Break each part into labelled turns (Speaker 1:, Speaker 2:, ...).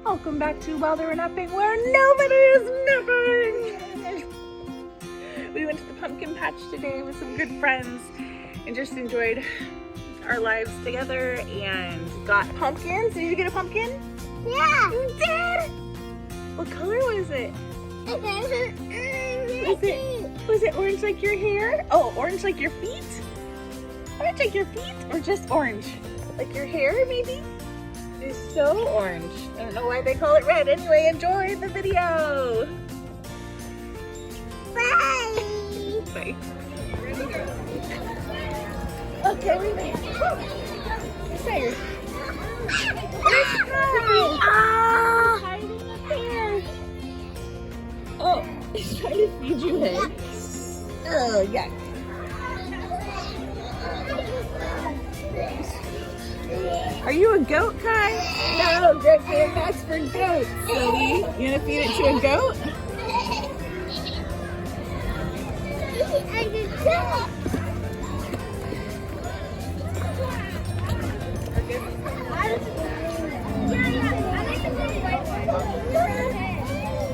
Speaker 1: Welcome back to While They Were Napping, where nobody is napping. We went to the pumpkin patch today with some good friends and just enjoyed our lives together and got pumpkins. Did you get a pumpkin?
Speaker 2: Yeah.
Speaker 1: You did? What color was it? Was it orange like your hair? Oh, orange like your feet? Orange like your feet or just orange? Like your hair maybe? It's so orange. I don't know why they call it red. Anyway, enjoy the video.
Speaker 2: Bye.
Speaker 1: Bye. Okay, we made it. Excited. Where's Kai? Ah! Hiding up there. Oh, he's trying to feed you hay. Oh, yeah. Are you a goat, Kai? No, Griffin, that's for goats, silly. You gonna feed it to a goat?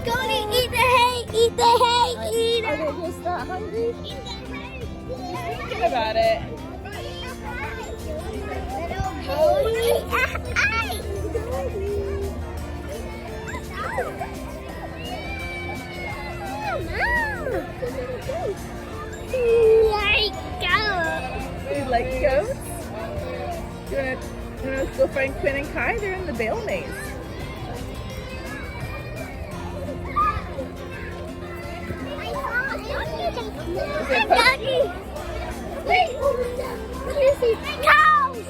Speaker 2: Go eat the hay, eat the hay, eat
Speaker 1: Are
Speaker 2: it.
Speaker 1: they just not hungry?
Speaker 2: Eat the hay.
Speaker 1: Thinking about it. You like goats? You wanna go find Quinn and Kai? They're in the bale maze.
Speaker 2: Wait, what do you see? Cows!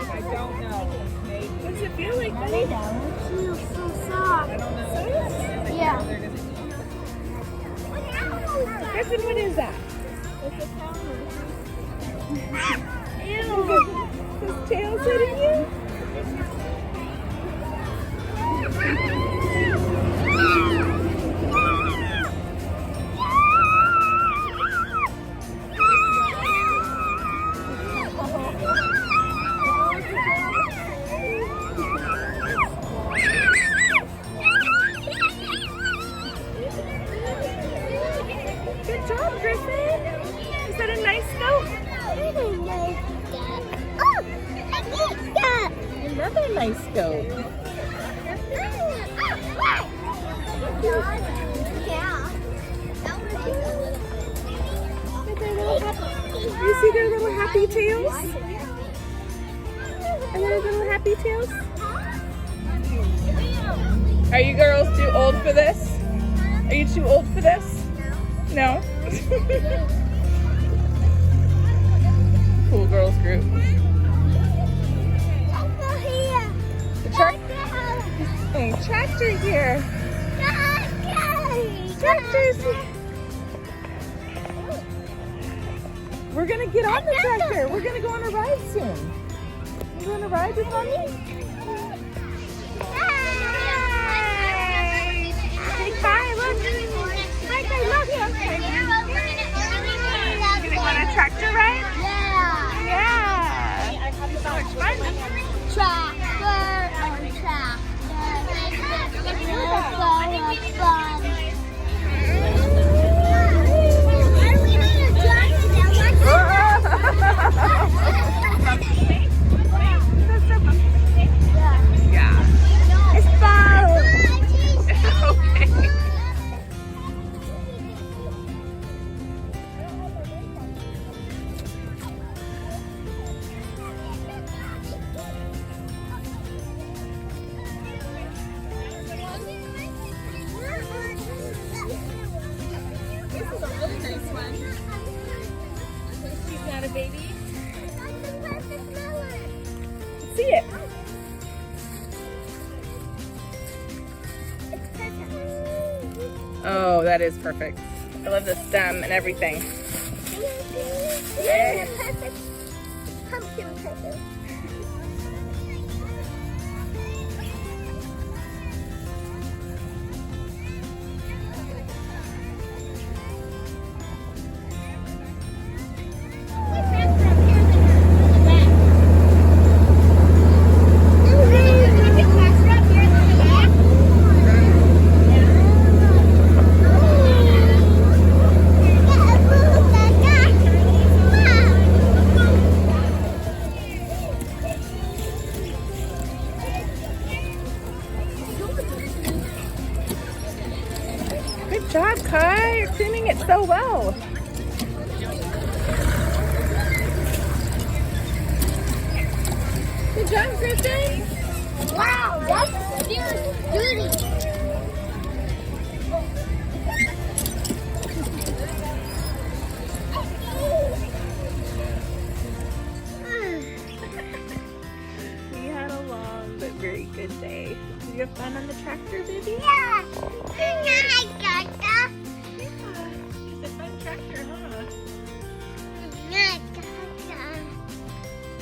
Speaker 1: I don't know. What does it feel like, buddy?
Speaker 2: It feels so soft.
Speaker 1: I don't know.
Speaker 2: Yeah.
Speaker 1: Griffin, what is that?
Speaker 2: Ew.
Speaker 1: His tail's hitting you? Good job, Griffin. Is that a nice goat? Another nice goat. You see their little happy tails? Are their little happy tails? Are you girls too old for this? Are you too old for this? No? Cool girls group. Hey, tractor here. Tractors. We're gonna get on the tractor. We're gonna go on a ride soon. You go on a ride with mommy? Say hi, look. Hi, I love you. You gonna go on a tractor ride? Yeah. So much fun.
Speaker 2: Tractor on tractor. So much fun.
Speaker 1: Yeah. It's fun. Okay. This is a really nice one. She's not a baby. Let's see it. Oh, that is perfect. I love the stem and everything. Yay.
Speaker 2: Pumpkin pepper.
Speaker 1: so well. Good job, Griffin.
Speaker 2: Wow, that's serious duty.
Speaker 1: We had a long but very good day. Did you have fun on the tractor, baby?
Speaker 2: Yeah.
Speaker 1: It's a fun tractor, huh?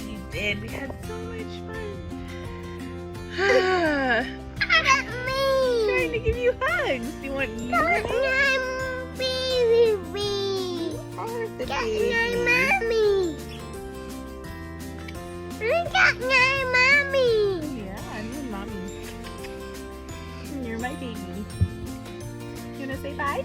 Speaker 1: You did. We had so much fun. Trying to give you hugs. You want me? Are the baby. Yeah, I'm your mommy. You're my baby. You wanna say bye?